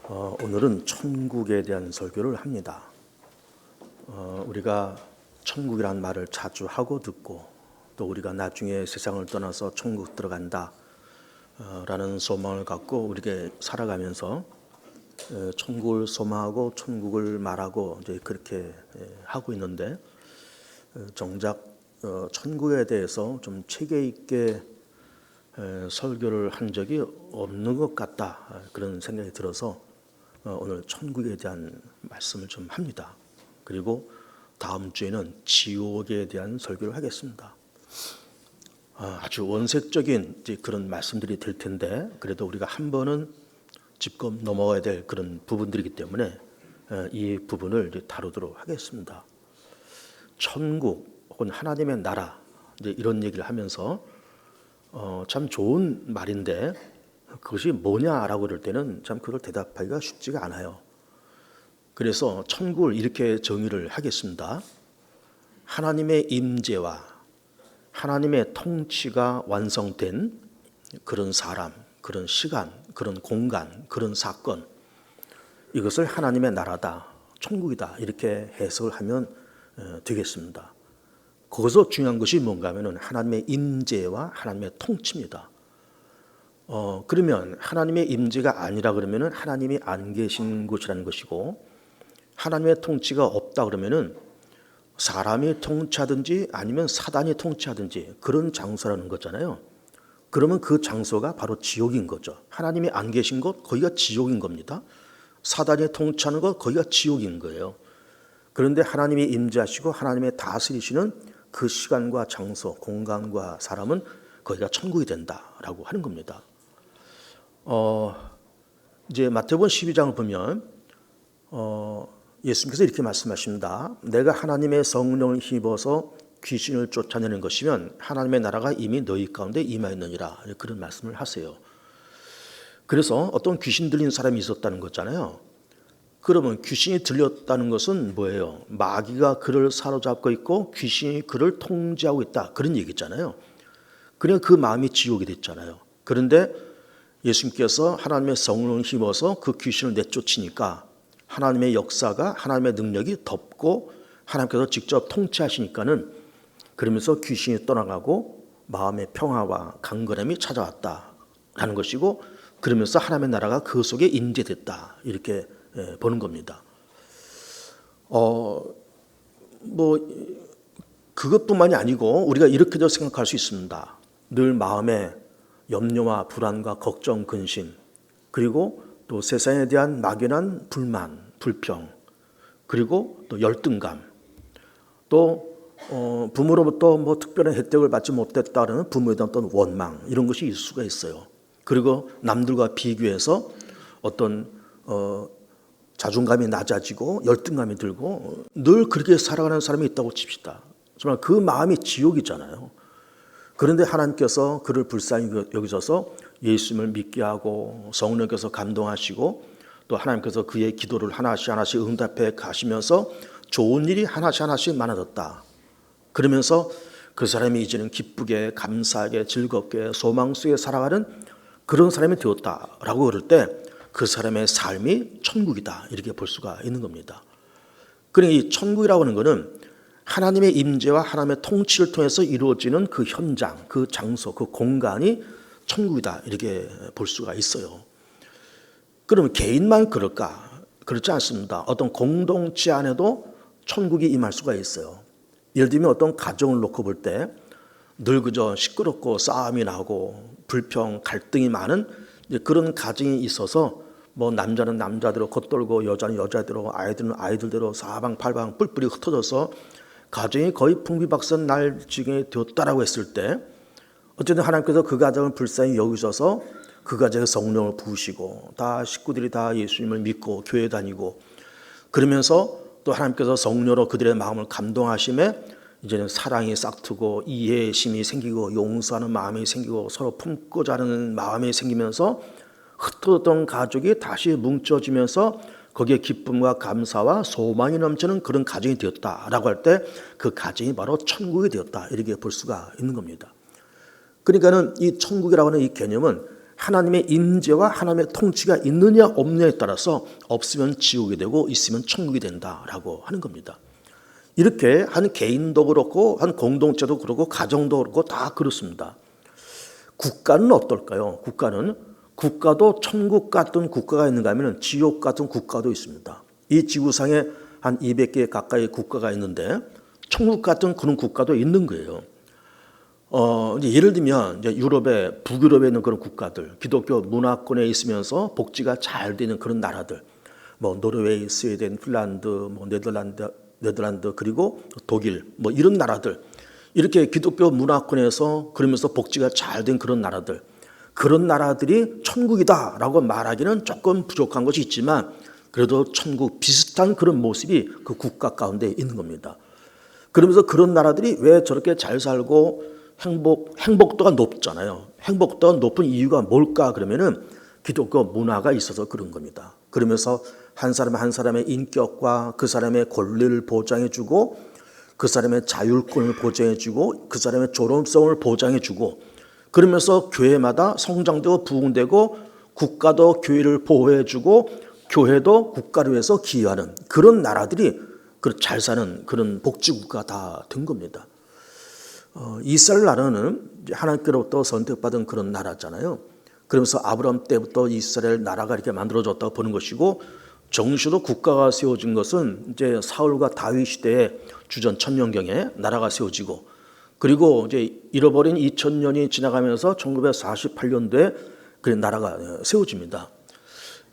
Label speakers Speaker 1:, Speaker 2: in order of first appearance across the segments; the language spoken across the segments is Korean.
Speaker 1: 오늘은 천국에 대한 설교를 합니다. 우리가 천국이라는 말을 자주 하고 듣고 또 우리가 나중에 세상을 떠나서 천국 들어간다 라는 소망을 갖고 우리가 살아가면서 천국을 소망하고 천국을 말하고 이제 그렇게 하고 있는데 정작 천국에 대해서 좀 체계 있게 설교를 한 적이 없는 것 같다 그런 생각이 들어서 오늘 천국에 대한 말씀을 좀 합니다. 그리고 다음 주에는 지옥에 대한 설교를 하겠습니다. 아주 원색적인 그런 말씀들이 될 텐데 그래도 우리가 한 번은 짚고 넘어가야 될 그런 부분들이기 때문에 이 부분을 다루도록 하겠습니다. 천국 혹은 하나님의 나라 이런 얘기를 하면서 참 좋은 말인데 그것이 뭐냐라고 그럴 때는 참 그걸 대답하기가 쉽지가 않아요. 그래서 천국을 이렇게 정의를 하겠습니다. 하나님의 임재와 하나님의 통치가 완성된 그런 사람, 그런 시간, 그런 공간, 그런 사건, 이것을 하나님의 나라다, 천국이다 이렇게 해석을 하면 되겠습니다. 거기서 중요한 것이 뭔가 하면 하나님의 임재와 하나님의 통치입니다. 그러면 하나님의 임재가 아니라 그러면 하나님이 안 계신 곳이라는 것이고, 하나님의 통치가 없다 그러면 사람이 통치하든지 아니면 사단이 통치하든지 그런 장소라는 거잖아요. 그러면 그 장소가 바로 지옥인 거죠. 하나님이 안 계신 곳, 거기가 지옥인 겁니다. 사단이 통치하는 것, 거기가 지옥인 거예요. 그런데 하나님이 임재하시고 하나님의 다스리시는 그 시간과 장소, 공간과 사람은 거기가 천국이 된다라고 하는 겁니다. 이제 마태복음 12장을 보면 예수님께서 이렇게 말씀하십니다. 내가 하나님의 성령을 힘입어서 귀신을 쫓아내는 것이면 하나님의 나라가 이미 너희 가운데 임하였느니라. 그런 말씀을 하세요. 그래서 어떤 귀신 들린 사람이 있었다는 거잖아요. 그러면 귀신이 들렸다는 것은 뭐예요? 마귀가 그를 사로잡고 있고 귀신이 그를 통제하고 있다. 그런 얘기잖아요. 그러니까 그 마음이 지옥이 됐잖아요. 그런데 예수님께서 하나님의 성령을 힘입어서 그 귀신을 내쫓으니까 하나님의 역사가, 하나님의 능력이 덮고 하나님께서 직접 통치하시니까는 그러면서 귀신이 떠나가고 마음의 평화와 강건함이 찾아왔다라는 것이고, 그러면서 하나님의 나라가 그 속에 임재됐다 이렇게 보는 겁니다. 그것뿐만이 아니고 우리가 이렇게도 생각할 수 있습니다. 늘 마음에 염려와 불안과 걱정, 근심, 그리고 또 세상에 대한 막연한 불만, 불평, 그리고 또 열등감, 또 부모로부터 뭐 특별한 혜택을 받지 못했다는 부모에 대한 어떤 원망, 이런 것이 있을 수가 있어요. 그리고 남들과 비교해서 어떤 자존감이 낮아지고 열등감이 들고 늘 그렇게 살아가는 사람이 있다고 칩시다. 정말 그 마음이 지옥이잖아요. 그런데 하나님께서 그를 불쌍히 여기셔서 예수님을 믿게 하고 성령께서 감동하시고 또 하나님께서 그의 기도를 하나씩 하나씩 응답해 가시면서 좋은 일이 하나씩 많아졌다. 그러면서 그 사람이 이제는 기쁘게 감사하게 즐겁게 소망 속에 살아가는 그런 사람이 되었다라고 그럴 때 그 사람의 삶이 천국이다 이렇게 볼 수가 있는 겁니다. 그러니까 이 천국이라고 하는 것은 하나님의 임재와 하나님의 통치를 통해서 이루어지는 그 현장, 그 장소, 그 공간이 천국이다 이렇게 볼 수가 있어요. 그러면 개인만 그럴까? 그렇지 않습니다. 어떤 공동체 안에도 천국이 임할 수가 있어요. 예를 들면 어떤 가정을 놓고 볼 때 늘 그저 시끄럽고 싸움이 나고 불평, 갈등이 많은 그런 가정이 있어서 뭐 남자는 남자대로 겉돌고 여자는 여자대로 아이들은 아이들대로 사방팔방 뿔뿔이 흩어져서 가정이 거의 풍비박산 날 지경이 되었다라고 했을 때 어쨌든 하나님께서 그 가정을 불쌍히 여기셔서 그 가정에 성령을 부으시고 다 식구들이 다 예수님을 믿고 교회 다니고 그러면서 또 하나님께서 성령으로 그들의 마음을 감동하심에 이제는 사랑이 싹트고 이해심이 생기고 용서하는 마음이 생기고 서로 품고자 하는 마음이 생기면서 흩어졌던 가족이 다시 뭉쳐지면서 거기에 기쁨과 감사와 소망이 넘치는 그런 가정이 되었다라고 할 때 그 가정이 바로 천국이 되었다 이렇게 볼 수가 있는 겁니다. 그러니까는 이 천국이라고 하는 이 개념은 하나님의 임재와 하나님의 통치가 있느냐 없느냐에 따라서 없으면 지옥이 되고 있으면 천국이 된다라고 하는 겁니다. 이렇게 한 개인도 그렇고 한 공동체도 그렇고 가정도 그렇고 다 그렇습니다. 국가는 어떨까요? 국가도 천국 같은 국가가 있는가 하면 지옥 같은 국가도 있습니다. 이 지구상에 한 200개 가까이 국가가 있는데 천국 같은 그런 국가도 있는 거예요. 이제 예를 들면 이제 북유럽에 있는 그런 국가들, 기독교 문화권에 있으면서 복지가 잘 되는 그런 나라들, 뭐 노르웨이, 스웨덴, 핀란드, 뭐 네덜란드 그리고 독일, 뭐 이런 나라들, 이렇게 기독교 문화권에서 그러면서 복지가 잘 된 그런 나라들, 그런 나라들이 천국이다라고 말하기는 조금 부족한 것이 있지만 그래도 천국 비슷한 그런 모습이 그 국가 가운데 있는 겁니다. 그러면서 그런 나라들이 왜 저렇게 잘 살고 행복도가 높잖아요. 행복도가 높은 이유가 뭘까 그러면은 기독교 문화가 있어서 그런 겁니다. 그러면서 한 사람 한 사람의 인격과 그 사람의 권리를 보장해주고 그 사람의 자율권을 보장해주고 그 사람의 존엄성을 보장해주고 그러면서 교회마다 성장되고 부흥되고 국가도 교회를 보호해주고 교회도 국가를 위해서 기여하는 그런 나라들이 잘 사는 그런 복지국가가 다 된 겁니다. 이스라엘 나라는 하나님께로부터 선택받은 그런 나라잖아요. 그러면서 아브라함 때부터 이스라엘 나라가 이렇게 만들어졌다고 보는 것이고 정식으로 국가가 세워진 것은 이제 사울과 다윗 시대에 주전 1000년경에 나라가 세워지고 그리고 이제 잃어버린 2000년이 지나가면서 1948년도에 그 나라가 세워집니다.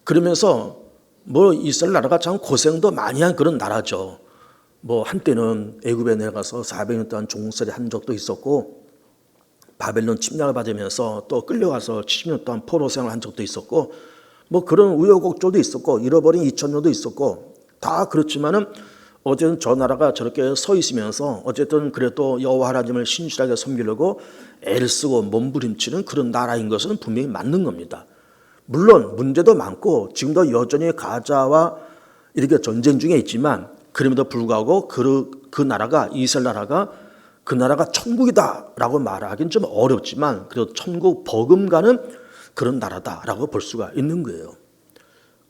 Speaker 1: 그러면서 뭐 이스라엘 나라가 참 고생도 많이 한 그런 나라죠. 뭐 한때는 애굽에 내려가서 400년 동안 종살이 한 적도 있었고 바벨론 침략을 받으면서 또 끌려가서 70년 동안 포로 생활을 한 적도 있었고 뭐 그런 우여곡절도 있었고 잃어버린 2000년도 있었고 다 그렇지만은 어쨌든 저 나라가 저렇게 서 있으면서 어쨌든 그래도 여호와 하나님을 신실하게 섬기려고 애를 쓰고 몸부림치는 그런 나라인 것은 분명히 맞는 겁니다. 물론 문제도 많고 지금도 여전히 가자와 이렇게 전쟁 중에 있지만 그럼에도 불구하고 그 나라가 이스라엘 나라가 그 나라가 천국이다라고 말하기는 좀 어렵지만 그래도 천국 버금가는 그런 나라다라고 볼 수가 있는 거예요.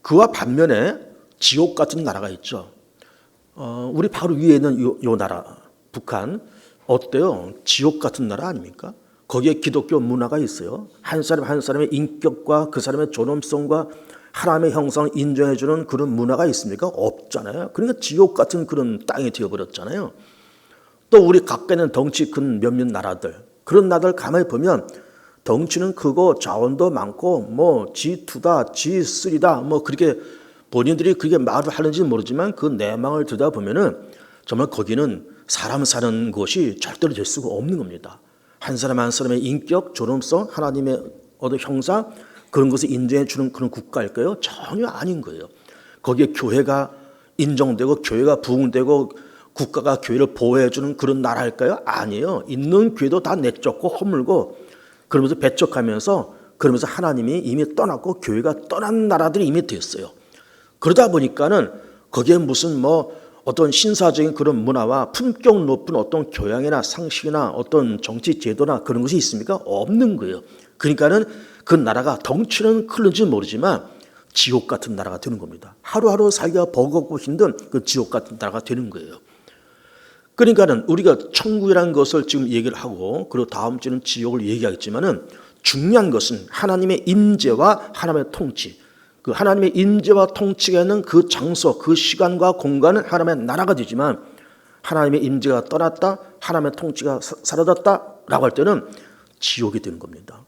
Speaker 1: 그와 반면에 지옥 같은 나라가 있죠. 우리 바로 위에 있는 요 나라 북한 어때요? 지옥 같은 나라 아닙니까? 거기에 기독교 문화가 있어요. 한 사람 한 사람의 인격과 그 사람의 존엄성과 하나님의 형상을 인정해주는 그런 문화가 있습니까? 없잖아요. 그러니까 지옥 같은 그런 땅이 되어버렸잖아요. 또 우리 가까이 있는 덩치 큰 몇몇 나라들 그런 나라들 가만히 보면 덩치는 크고 자원도 많고 뭐 G2다 G3다 뭐 그렇게 본인들이 그렇게 말을 하는지는 모르지만 그 내망을 들여다보면은 정말 거기는 사람 사는 곳이 절대로 될 수가 없는 겁니다. 한 사람 한 사람의 인격, 존엄성, 하나님의 어떤 형상 그런 것을 인정해 주는 그런 국가일까요? 전혀 아닌 거예요. 거기에 교회가 인정되고 교회가 부흥되고 국가가 교회를 보호해 주는 그런 나라일까요? 아니에요. 있는 교회도 다 내쫓고 허물고 그러면서 배척하면서 그러면서 하나님이 이미 떠났고 교회가 떠난 나라들이 이미 됐어요. 그러다 보니까는 거기에 무슨 뭐 어떤 신사적인 그런 문화와 품격 높은 어떤 교양이나 상식이나 어떤 정치 제도나 그런 것이 있습니까? 없는 거예요. 그러니까는 그 나라가 덩치는 클는지 모르지만 지옥 같은 나라가 되는 겁니다. 하루하루 살기가 버겁고 힘든 그 지옥 같은 나라가 되는 거예요. 그러니까는 우리가 천국이라는 것을 지금 얘기를 하고 그리고 다음 주는 지옥을 얘기하겠지만은 중요한 것은 하나님의 임재와 하나님의 통치. 그 하나님의 임재와 통치가 있는 그 장소, 그 시간과 공간은 하나님의 나라가 되지만 하나님의 임재가 떠났다, 하나님의 통치가 사라졌다라고 할 때는 지옥이 되는 겁니다.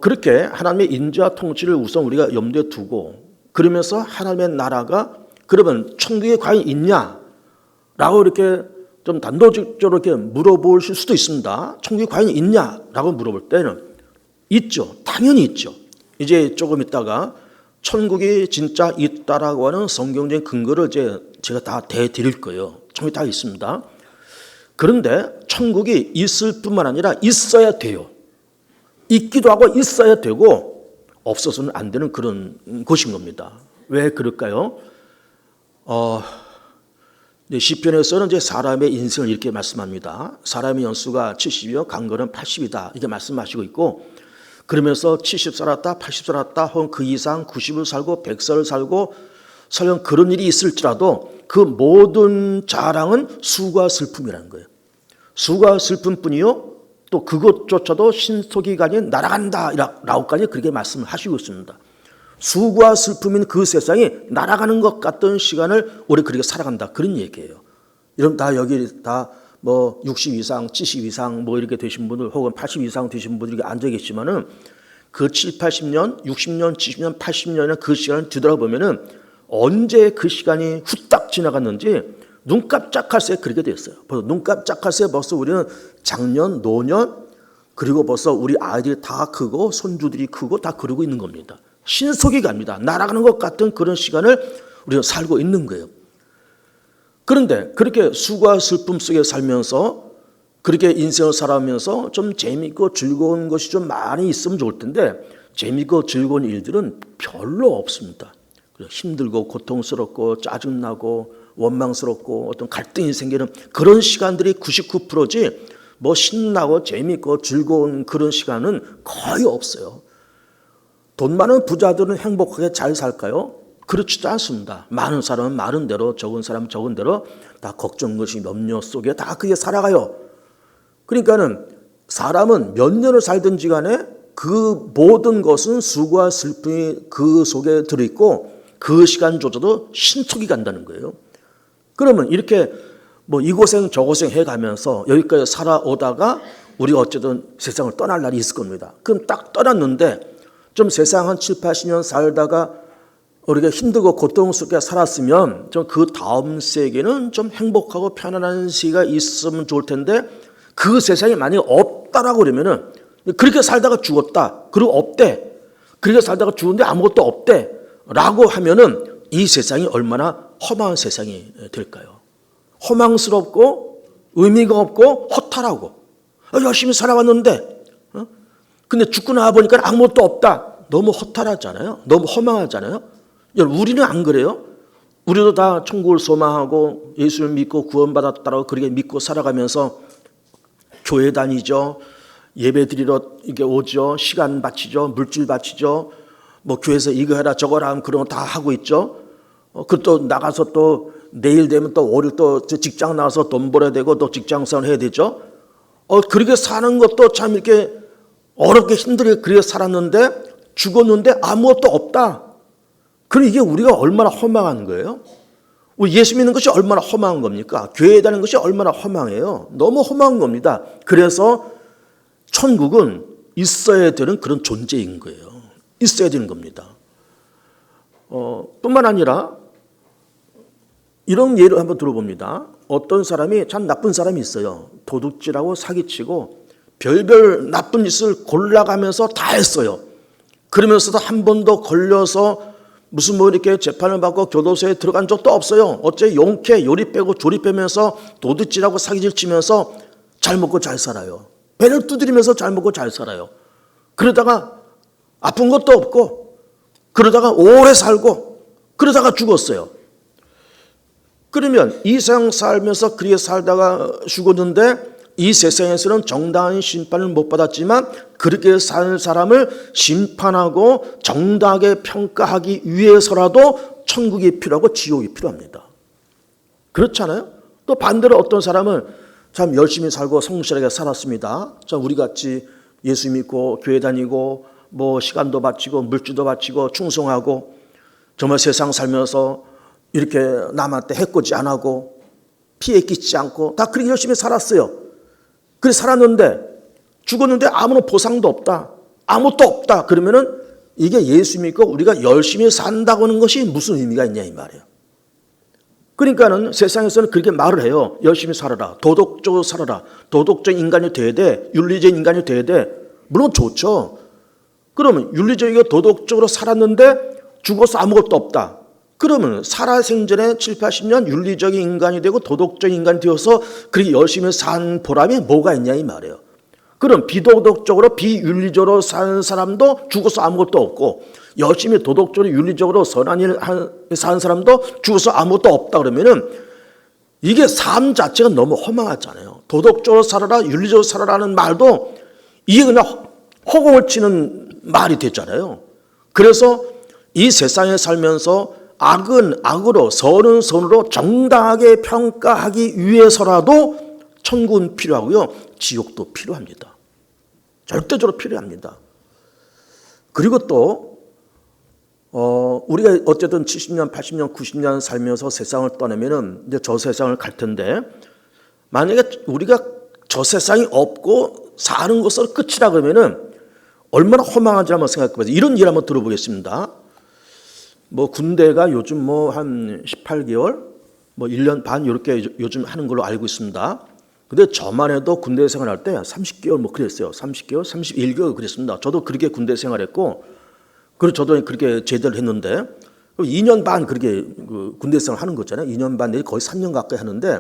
Speaker 1: 그렇게 하나님의 임재와 통치를 우선 우리가 염두에 두고 그러면서 하나님의 나라가 그러면 천국에 과연 있냐라고 이렇게 좀 단도직적으로 이렇게 물어보실 수도 있습니다. 천국이 과연 있냐라고 물어볼 때는 있죠. 당연히 있죠. 이제 조금 있다가 천국이 진짜 있다라고 하는 성경적인 근거를 제가 다 대드릴 거예요. 천국이 다 있습니다. 그런데 천국이 있을 뿐만 아니라 있어야 돼요. 있기도 하고 있어야 되고 없어서는 안 되는 그런 곳인 겁니다. 왜 그럴까요? 시편에서는 이제 사람의 인생을 이렇게 말씀합니다. 사람의 연수가 70이요, 강건은 80이다. 이렇게 말씀하시고 있고 그러면서 70 살았다, 80 살았다, 혹은 그 이상 90을 살고 100살을 살고 설령 그런 일이 있을지라도 그 모든 자랑은 수고와 슬픔이라는 거예요. 수고와 슬픔뿐이요, 또 그것조차도 신속이간이 날아간다 라고까지 그렇게 말씀을 하시고 있습니다. 수고와 슬픔인 그 세상이 날아가는 것 같던 시간을 우리 그렇게 살아간다, 그런 얘기예요. 여러분 다 여기 다 뭐 60 이상, 70 이상 뭐 이렇게 되신 분들, 혹은 80 이상 되신 분들이 앉아 계시면은 그 7, 80년, 60년, 70년, 80년의 그 시간을 뒤돌아보면은 언제 그 시간이 후딱 지나갔는지 눈 깜짝할 새에 그렇게 됐어요. 벌써 눈 깜짝할 새에 벌써 우리는 작년, 노년, 그리고 벌써 우리 아이들이 다 크고 손주들이 크고 다 그러고 있는 겁니다. 신속히 갑니다. 날아가는 것 같은 그런 시간을 우리가 살고 있는 거예요. 그런데 그렇게 수고와 슬픔 속에 살면서 그렇게 인생을 살아가면서 좀 재미있고 즐거운 것이 좀 많이 있으면 좋을 텐데 재미있고 즐거운 일들은 별로 없습니다. 힘들고 고통스럽고 짜증나고 원망스럽고 어떤 갈등이 생기는 그런 시간들이 99%지 뭐 신나고 재미있고 즐거운 그런 시간은 거의 없어요. 돈 많은 부자들은 행복하게 잘 살까요? 그렇지도 않습니다. 많은 사람은 많은 대로, 적은 사람은 적은 대로 다 걱정, 것이 염려 속에 다 그게 살아가요. 그러니까는 사람은 몇 년을 살든지 간에 그 모든 것은 수고와 슬픔이 그 속에 들어있고 그 시간조차도 신속히 간다는 거예요. 그러면 이렇게 뭐 이 고생 저 고생 해가면서 여기까지 살아오다가 우리가 어쨌든 세상을 떠날 날이 있을 겁니다. 그럼 딱 떠났는데 좀 세상 한 7, 80년 살다가 우리가 힘들고 고통스럽게 살았으면 좀 그 다음 세계는 좀 행복하고 편안한 시기가 있으면 좋을 텐데 그 세상이 만약에 없다라고 그러면은 그렇게 살다가 죽었다. 그리고 없대. 그렇게 살다가 죽었는데 아무것도 없대. 라고 하면은 이 세상이 얼마나 험한 세상이 될까요? 허망스럽고 의미가 없고 허탈하고 열심히 살아왔는데 근데 죽고 나와 보니까 아무것도 없다. 너무 허탈하잖아요. 너무 허망하잖아요. 우리는 안 그래요? 우리도 다 천국을 소망하고 예수를 믿고 구원받았다라고 그렇게 믿고 살아가면서 교회 다니죠. 예배 드리러 이게 오죠. 시간 바치죠. 물질 바치죠. 뭐 교회에서 이거 해라 저거 하면 그런 거 다 하고 있죠. 그 또 나가서 또 내일 되면 또 월요일 또 직장 나와서 돈 벌어야 되고 또 직장생활 해야 되죠. 그렇게 사는 것도 참 이렇게 어렵게 힘들게 그렇게 살았는데 죽었는데 아무것도 없다. 그럼 이게 우리가 얼마나 허망한 거예요? 우리 예수 믿는 것이 얼마나 허망한 겁니까? 교회에 다니는 것이 얼마나 허망해요? 너무 허망한 겁니다. 그래서 천국은 있어야 되는 그런 존재인 거예요. 있어야 되는 겁니다. 뿐만 아니라 이런 예를 한번 들어봅니다. 어떤 사람이 참 나쁜 사람이 있어요. 도둑질하고 사기치고 별별 나쁜 짓을 골라가면서 다 했어요. 그러면서도 한 번도 걸려서 무슨 뭐 이렇게 재판을 받고 교도소에 들어간 적도 없어요. 어째 용케 요리 빼고 조리 빼면서 도둑질하고 사기질 치면서 잘 먹고 잘 살아요. 배를 두드리면서 잘 먹고 잘 살아요. 그러다가 아픈 것도 없고 그러다가 오래 살고 그러다가 죽었어요. 그러면 이 세상 살면서 그렇게 살다가 죽었는데 이 세상에서는 정당한 심판을 못 받았지만 그렇게 산 사람을 심판하고 정당하게 평가하기 위해서라도 천국이 필요하고 지옥이 필요합니다. 그렇잖아요? 또 반대로 어떤 사람은 참 열심히 살고 성실하게 살았습니다. 참 우리같이 예수 믿고 교회 다니고 뭐 시간도 바치고 물질도 바치고 충성하고 정말 세상 살면서 이렇게 남한테 해코지 안 하고 피해 끼치지 않고 다 그렇게 열심히 살았어요. 그래 살았는데 죽었는데 아무런 보상도 없다. 아무것도 없다. 그러면은 이게 예수 믿고 우리가 열심히 산다고 하는 것이 무슨 의미가 있냐 이 말이에요. 그러니까는 세상에서는 그렇게 말을 해요. 열심히 살아라. 도덕적으로 살아라. 도덕적 인간이 돼야 돼. 윤리적 인간이 돼야 돼. 물론 좋죠. 그러면 윤리적이고 도덕적으로 살았는데 죽어서 아무것도 없다. 그러면 살아생전에 7, 80년 윤리적인 인간이 되고 도덕적인 인간이 되어서 그렇게 열심히 산 보람이 뭐가 있냐 이 말이에요. 그럼 비도덕적으로 비윤리적으로 사는 사람도 죽어서 아무것도 없고 열심히 도덕적으로 윤리적으로 선한 일을 사는 사람도 죽어서 아무것도 없다 그러면은 이게 삶 자체가 너무 허망하잖아요. 도덕적으로 살아라 윤리적으로 살아라는 말도 이게 그냥 허공을 치는 말이 됐잖아요. 그래서 이 세상에 살면서 악은 악으로, 선은 선으로 정당하게 평가하기 위해서라도 천국은 필요하고요. 지옥도 필요합니다. 절대적으로 필요합니다. 그리고 또 우리가 어쨌든 70년, 80년, 90년 살면서 세상을 떠나면은 이제 저 세상을 갈 텐데, 만약에 우리가 저 세상이 없고 사는 것으로 끝이라 그러면은 얼마나 허망한지 한번 생각해 보세요. 이런 일 한번 들어보겠습니다. 뭐 군대가 요즘 뭐 한 18개월, 뭐 1년 반 이렇게 요즘 하는 걸로 알고 있습니다. 근데 저만 해도 군대 생활할 때 30개월 뭐 그랬어요. 30개월, 31개월 그랬습니다. 저도 그렇게 군대 생활했고, 그리고 저도 그렇게 제대를 했는데 2년 반 그렇게 군대 생활 하는 거잖아요. 2년 반 내지 거의 3년 가까이 하는데,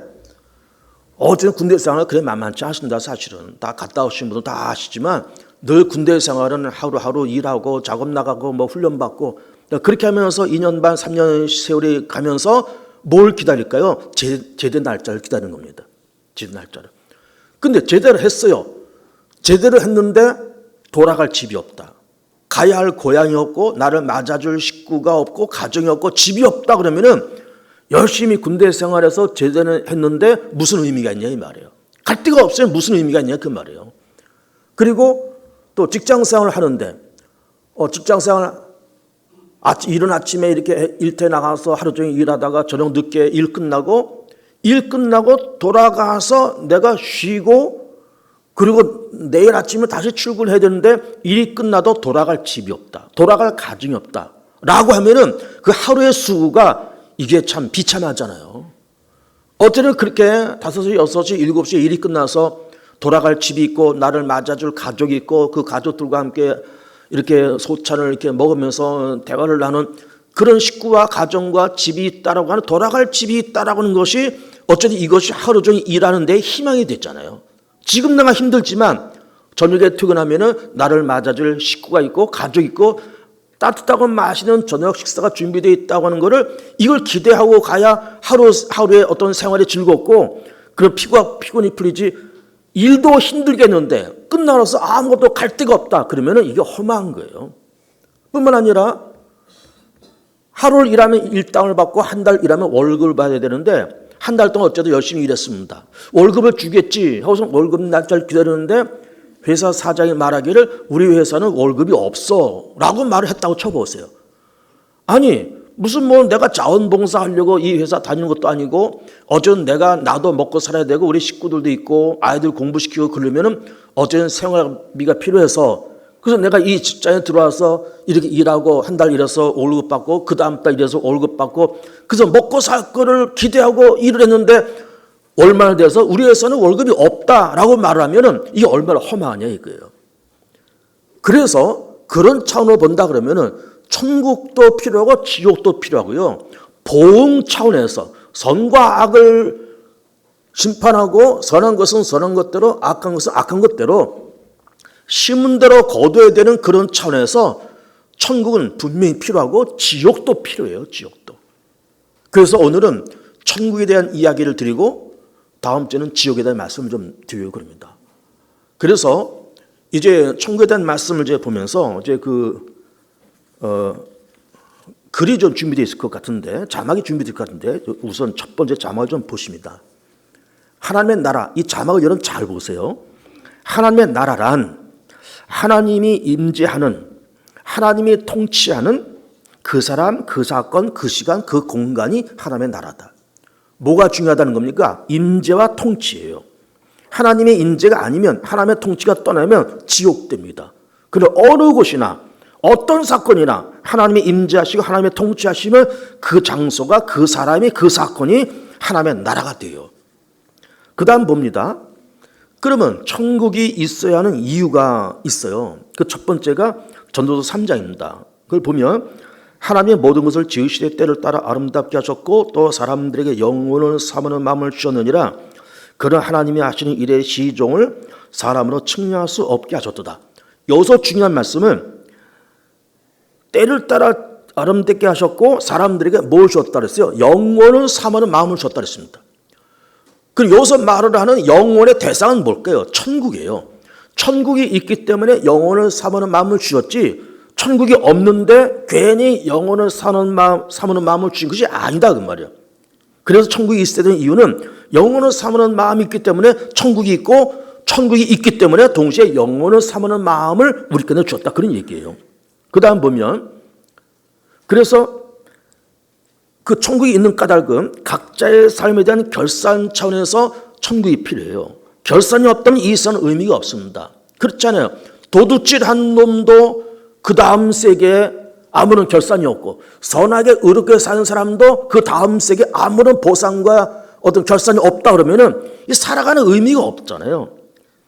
Speaker 1: 어쨌든 군대 생활은 그래 만만치 않습니다. 사실은 다 갔다 오신 분은 다 아시지만 늘 군대 생활은 하루하루 일하고 작업 나가고 뭐 훈련 받고 그렇게 하면서 2년 반 3년 세월이 가면서 뭘 기다릴까요? 제대 날짜를 기다리는 겁니다. 제대 날짜를. 근데 제대로 했어요. 제대로 했는데 돌아갈 집이 없다. 가야 할 고향이 없고 나를 맞아줄 식구가 없고 가정이 없고 집이 없다 그러면은 열심히 군대 생활에서 제대로 했는데 무슨 의미가 있냐 이 말이에요. 갈 데가 없으면 무슨 의미가 있냐 그 말이에요. 그리고 또 직장 생활을 하는데 직장 생활 이른 아침에 이렇게 일터에 나가서 하루 종일 일하다가 저녁 늦게 일 끝나고 돌아가서 내가 쉬고 그리고 내일 아침에 다시 출근해야 되는데 일이 끝나도 돌아갈 집이 없다. 돌아갈 가정이 없다. 라고 하면은 그 하루의 수고가 이게 참 비참하잖아요. 어쨌든 그렇게 5시, 6시, 7시에 일이 끝나서 돌아갈 집이 있고 나를 맞아줄 가족이 있고 그 가족들과 함께 이렇게 소찬을 이렇게 먹으면서 대화를 나눈 그런 식구와 가정과 집이 있다라고 하는 돌아갈 집이 있다라고 하는 것이 어쨌든 이것이 하루 종일 일하는 데 희망이 됐잖아요. 지금 내가 힘들지만 저녁에 퇴근하면은 나를 맞아줄 식구가 있고 가족이 있고 따뜻하고 맛있는 저녁 식사가 준비되어 있다고 하는 것을 이걸 기대하고 가야 하루의 어떤 생활이 즐겁고 그런 피곤이 풀리지. 일도 힘들겠는데 끝나서 아무것도 갈 데가 없다 그러면은 이게 험한 거예요. 뿐만 아니라 하루를 일하면 일당을 받고 한 달 일하면 월급을 받아야 되는데 한 달 동안 어쨌든 열심히 일했습니다. 월급을 주겠지 하고서 월급 날짜를 기다리는데 회사 사장이 말하기를 우리 회사는 월급이 없어 라고 말을 했다고 쳐보세요. 아니 무슨 뭐 내가 자원봉사하려고 이 회사 다니는 것도 아니고 어쨌든 나도 먹고 살아야 되고 우리 식구들도 있고 아이들 공부시키고 그러면은 어쨌든 생활비가 필요해서 그래서 내가 이 직장에 들어와서 이렇게 일하고 한 달 일해서 월급 받고 그 다음 달 일해서 월급 받고 그래서 먹고 살 거를 기대하고 일을 했는데 얼마나 돼서 우리 회사는 월급이 없다라고 말을 하면은 이게 얼마나 험하냐 이거예요. 그래서 그런 차원으로 본다 그러면은 천국도 필요하고 지옥도 필요하고요. 보응 차원에서 선과 악을 심판하고 선한 것은 선한 것대로 악한 것은 악한 것대로 심은 대로 거둬야 되는 그런 차원에서 천국은 분명히 필요하고 지옥도 필요해요. 지옥도. 그래서 오늘은 천국에 대한 이야기를 드리고 다음 주에는 지옥에 대한 말씀을 좀 드리려고 합니다. 그래서 이제 천국에 대한 말씀을 이제 보면서 이제 글이 좀 준비되어 있을 것 같은데 자막이 준비되어 있을 것 같은데 우선 첫 번째 자막을 좀 보십니다. 하나님의 나라, 이 자막을 여러분 잘 보세요. 하나님의 나라란 하나님이 임재하는 하나님이 통치하는 그 사람, 그 사건, 그 시간, 그 공간이 하나님의 나라다. 뭐가 중요하다는 겁니까? 임재와 통치예요. 하나님의 임재가 아니면 하나님의 통치가 떠나면 지옥됩니다. 그런데 어느 곳이나 어떤 사건이나 하나님의 임재하시고 하나님의 통치하시면 그 장소가 그 사람이 그 사건이 하나님의 나라가 돼요. 그 다음 봅니다. 그러면 천국이 있어야 하는 이유가 있어요. 그 첫 번째가 전도서 3장입니다. 그걸 보면 하나님의 모든 것을 지으시되 때를 따라 아름답게 하셨고 또 사람들에게 영원을 삼으는 마음을 주셨느니라. 그런 하나님이 하시는 일의 시종을 사람으로 측량할 수 없게 하셨도다. 여기서 중요한 말씀은 때를 따라 아름답게 하셨고 사람들에게 뭘 주셨다 그랬어요? 영원을 삼으는 마음을 주셨다 그랬습니다. 그리고 여기서 말을 하는 영원의 대상은 뭘까요? 천국이에요. 천국이 있기 때문에 영혼을 삼으는 마음을 주셨지, 천국이 없는데 괜히 영혼을 삼는 마음을 주신 것이 아니다 그 말이야. 그래서 천국이 있어야 되는 이유는 영혼을 삼는 마음이 있기 때문에 천국이 있고, 천국이 있기 때문에 동시에 영혼을 삼는 마음을 우리에게 주었다, 그런 얘기예요. 그 다음 보면, 그래서 그 천국이 있는 까닭은 각자의 삶에 대한 결산 차원에서 천국이 필요해요. 결산이 없다면 이 세상은 의미가 없습니다. 그렇잖아요. 도둑질 한 놈도 그 다음 세계에 아무런 결산이 없고, 선하게 의롭게 사는 사람도 그 다음 세계에 아무런 보상과 어떤 결산이 없다 그러면은 이 살아가는 의미가 없잖아요.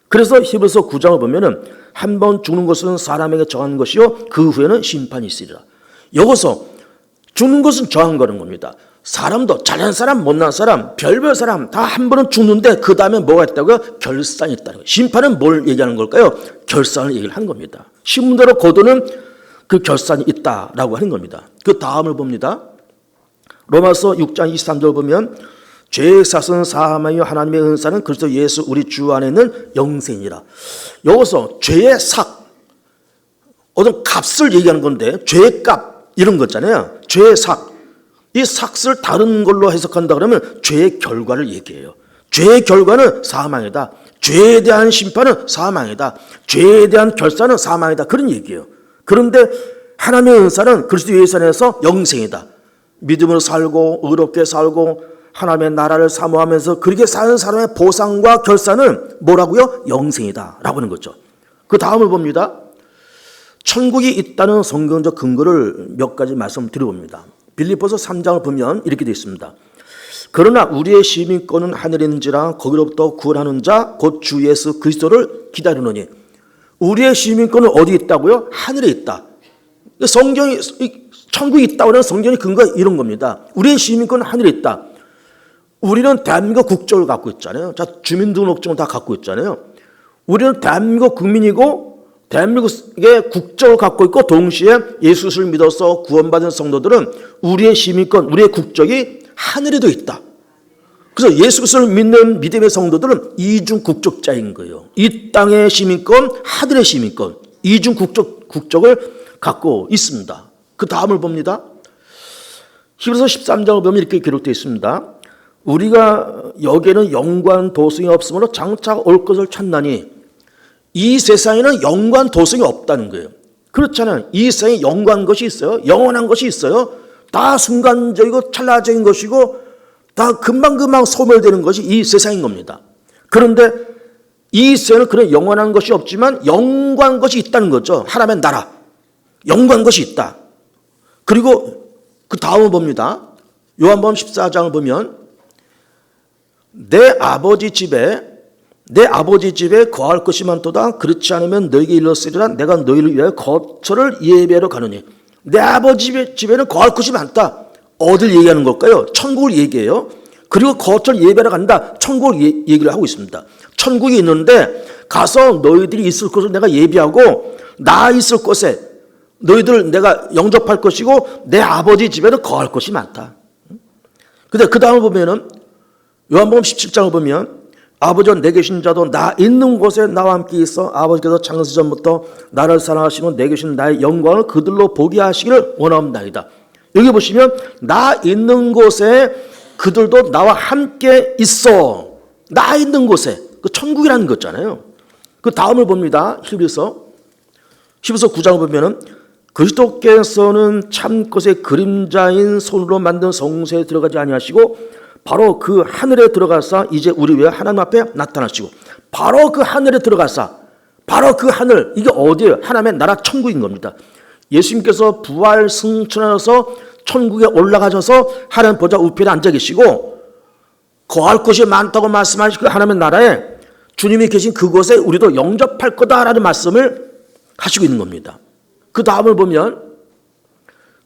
Speaker 1: 그래서 히브리서 9장을 보면은 한 번 죽는 것은 사람에게 정한 것이요 그 후에는 심판이 있으리라. 여기서 죽는 것은 정한 거는 겁니다. 사람도 잘난 사람 못난 사람 별별 사람 다 한 번은 죽는데 그 다음에 뭐가 있다고요? 결산이 있다는 거예요. 심판은 뭘 얘기하는 걸까요? 결산을 얘기를 하는 겁니다. 신문대로 거두는 그 결산이 있다라고 하는 겁니다. 그 다음을 봅니다. 로마서 6장 23절 보면 죄의 삭은 사함이요 하나님의 은사는 그리스도 예수 우리 주 안에 있는 영생이라. 여기서 죄의 삭, 어떤 값을 얘기하는 건데 죄의 값 이런 거잖아요. 죄의 삭. 이 삭을 다른 걸로 해석한다 그러면 죄의 결과를 얘기해요. 죄의 결과는 사망이다. 죄에 대한 심판은 사망이다. 죄에 대한 결산은 사망이다. 그런 얘기예요. 그런데 하나님의 은사는 그리스도 예수 안에서 영생이다. 믿음으로 살고 의롭게 살고 하나님의 나라를 사모하면서 그렇게 사는 사람의 보상과 결산은 뭐라고요? 영생이다 라고 하는 거죠. 그 다음을 봅니다. 천국이 있다는 성경적 근거를 몇 가지 말씀드려봅니다. 빌립보서 3장을 보면 이렇게 되어 있습니다. 그러나 우리의 시민권은 하늘에 있는지라 거기로부터 구원하는 자 곧 주 예수 그리스도를 기다리노니. 우리의 시민권은 어디 있다고요? 하늘에 있다. 성경이 천국이 있다고 하는 성경의 근거가 이런 겁니다. 우리의 시민권은 하늘에 있다. 우리는 대한민국 국적을 갖고 있잖아요. 자, 주민등록증을 다 갖고 있잖아요. 우리는 대한민국 국민이고 대한민국의 국적을 갖고 있고 동시에 예수를 믿어서 구원받은 성도들은 우리의 시민권, 우리의 국적이 하늘에도 있다. 그래서 예수 그리스도를 믿는 믿음의 성도들은 이중 국적자인 거예요. 이 땅의 시민권, 하늘의 시민권, 이중 국적을 갖고 있습니다. 그 다음을 봅니다. 히브리서 13장을 보면 이렇게 기록되어 있습니다. 우리가 여기에는 영광 도성이 없으므로 장차 올 것을 찾나니. 이 세상에는 영광 도성이 없다는 거예요. 그렇잖아요. 이 세상에 영광 것이 있어요. 영원한 것이 있어요. 다 순간적이고 찰나적인 것이고 다 금방금방 소멸되는 것이 이 세상인 겁니다. 그런데 이 세상에는 그런 영원한 것이 없지만 영광 것이 있다는 거죠. 하나님의 나라. 영광 것이 있다. 그리고 그 다음을 봅니다. 요한복음 14장을 보면 내 아버지 집에 거할 것이 많도다. 그렇지 않으면 너에게 일렀으리라. 내가 너희를 위하여 거처를 예배하러 가느니. 내 아버지 집에는 거할 것이 많다. 어딜 얘기하는 걸까요? 천국을 얘기해요. 그리고 거처를 예배하러 간다. 천국을 얘기를 하고 있습니다. 천국이 있는데 가서 너희들이 있을 곳을 내가 예비하고 나 있을 곳에 너희들 내가 영접할 것이고 내 아버지 집에는 거할 것이 많다. 근데 그 다음을 보면은 요한복음 17장을 보면 아버지와 내 계신 자도 나 있는 곳에 나와 함께 있어 아버지께서 창세 전부터 나를 사랑하시고 내 계신 나의 영광을 그들로 보게 하시기를 원하옵나이다. 여기 보시면 나 있는 곳에 그들도 나와 함께 있어. 나 있는 곳에. 그 천국이라는 거잖아요. 그 다음을 봅니다. 히브리서 9장을 보면은 그리스도께서는 참 것의 그림자인 손으로 만든 성소에 들어가지 아니하시고 바로 그 하늘에 들어가사 이제 우리 위해 하나님 앞에 나타나시고 바로 그 하늘에 들어가사 바로 그 하늘 이게 어디예요? 하나님의 나라 천국인 겁니다. 예수님께서 부활 승천하셔서 천국에 올라가셔서 하나님 보좌 우편에 앉아 계시고 거할 곳이 많다고 말씀하신 그 하나님의 나라에 주님이 계신 그곳에 우리도 영접할 거다라는 말씀을 하시고 있는 겁니다. 그 다음을 보면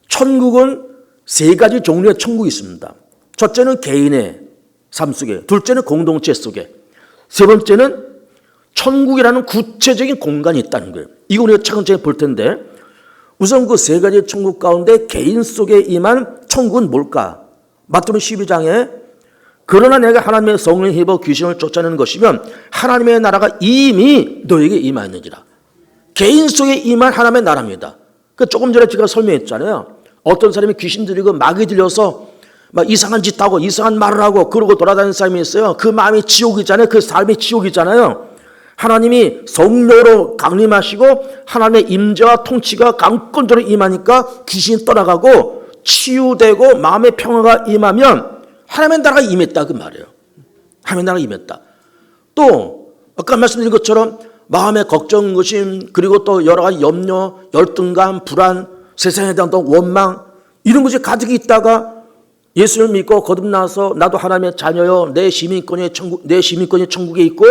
Speaker 1: 천국은 세 가지 종류의 천국이 있습니다. 첫째는 개인의 삶 속에, 둘째는 공동체 속에, 세 번째는 천국이라는 구체적인 공간이 있다는 거예요. 이거 우리가 차근차근 볼 텐데 우선 그 세 가지 천국 가운데 개인 속에 임한 천국은 뭘까? 마태복음 12장에 그러나 내가 하나님의 성령을 힘입어 귀신을 쫓아내는 것이면 하나님의 나라가 이미 너에게 임하였느니라. 개인 속에 임한 하나님의 나라입니다. 조금 전에 제가 설명했잖아요. 어떤 사람이 귀신 들리고 마귀 들려서 막 이상한 짓 하고 이상한 말을 하고 그러고 돌아다니는 사람이 있어요. 그 마음이 지옥이잖아요. 그 삶이 지옥이잖아요. 하나님이 성령으로 강림하시고 하나님의 임재와 통치가 강권적으로 임하니까 귀신이 떠나가고 치유되고 마음의 평화가 임하면 하나님의 나라가 임했다 그 말이에요. 하나님의 나라가 임했다. 또 아까 말씀드린 것처럼 마음의 걱정, 의심, 그리고 또 여러 가지 염려, 열등감, 불안, 세상에 대한 원망 이런 것이 가득 있다가 예수를 믿고 거듭나서 나도 하나님의 자녀요, 내 시민권이 천국에 있고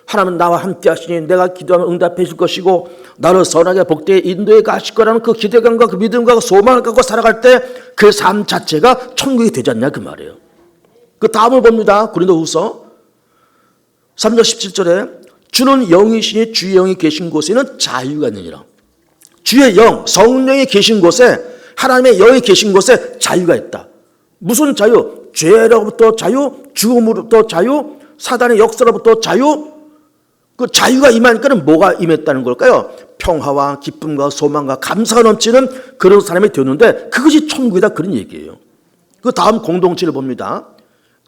Speaker 1: 하나님은 나와 함께 하시니 내가 기도하면 응답해 줄 것이고 나를 선하게 복되게 인도해 가실 거라는 그 기대감과 그 믿음과 그 소망을 갖고 살아갈 때 그 삶 자체가 천국이 되지 않냐 그 말이에요. 그 다음을 봅니다. 고린도후서 3장 17절에 주는 영이시니 주의 영이 계신 곳에는 자유가 있느니라. 주의 영, 성령이 계신 곳에 하나님의 영이 계신 곳에 자유가 있다. 무슨 자유? 죄로부터 자유, 죽음으로부터 자유, 사단의 역사로부터 자유. 그 자유가 임하니까는 뭐가 임했다는 걸까요? 평화와 기쁨과 소망과 감사가 넘치는 그런 사람이 되었는데 그것이 천국이다 그런 얘기예요. 그 다음 공동체를 봅니다.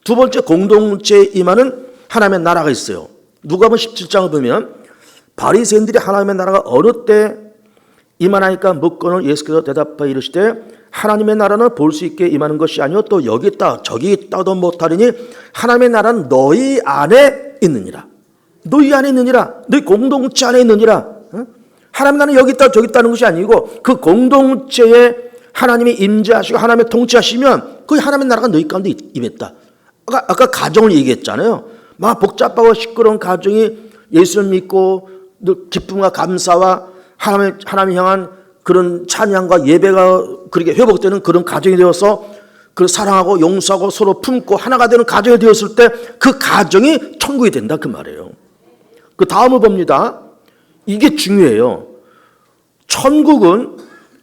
Speaker 1: 두 번째 공동체에 임하는 하나님의 나라가 있어요. 누가복음 17장을 보면 바리새인들이 하나님의 나라가 어느 때 임하나이까 묻고는 예수께서 대답하여 이르시되 하나님의 나라는 볼 수 있게 임하는 것이 아니요 또 여기 있다 저기 있다도 못하리니 하나님의 나라는 너희 안에 있느니라. 너희 안에 있느니라. 너희 공동체 안에 있느니라. 하나님의 나라는 여기 있다 저기 있다는 것이 아니고 그 공동체에 하나님이 임재하시고 하나님의 통치하시면 그 하나님의 나라가 너희 가운데 임했다. 아까 가정을 얘기했잖아요. 막 복잡하고 시끄러운 가정이 예수를 믿고 기쁨과 감사와 하나님 향한 그런 찬양과 예배가 그렇게 회복되는 그런 가정이 되어서 그 사랑하고 용서하고 서로 품고 하나가 되는 가정이 되었을 때 그 가정이 천국이 된다 그 말이에요. 그 다음을 봅니다. 이게 중요해요. 천국은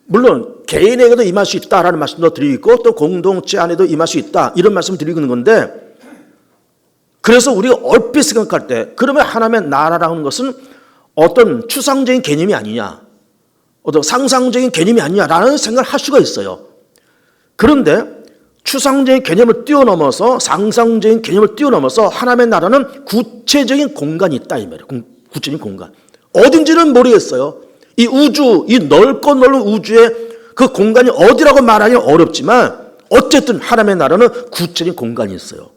Speaker 1: 물론 개인에게도 임할 수 있다라는 말씀도 드리고 또 공동체 안에도 임할 수 있다 이런 말씀 드리고 있는 건데 그래서 우리가 얼핏 생각할 때 그러면 하나님의 나라라는 것은 어떤 추상적인 개념이 아니냐 어떤 상상적인 개념이 아니냐라는 생각을 할 수가 있어요. 그런데 추상적인 개념을 뛰어넘어서 상상적인 개념을 뛰어넘어서 하나님의 나라는 구체적인 공간이 있다 이 말이에요. 구체적인 공간. 어딘지는 모르겠어요. 이 우주, 이 넓고 넓은 우주의 그 공간이 어디라고 말하기는 어렵지만 어쨌든 하나님의 나라는 구체적인 공간이 있어요.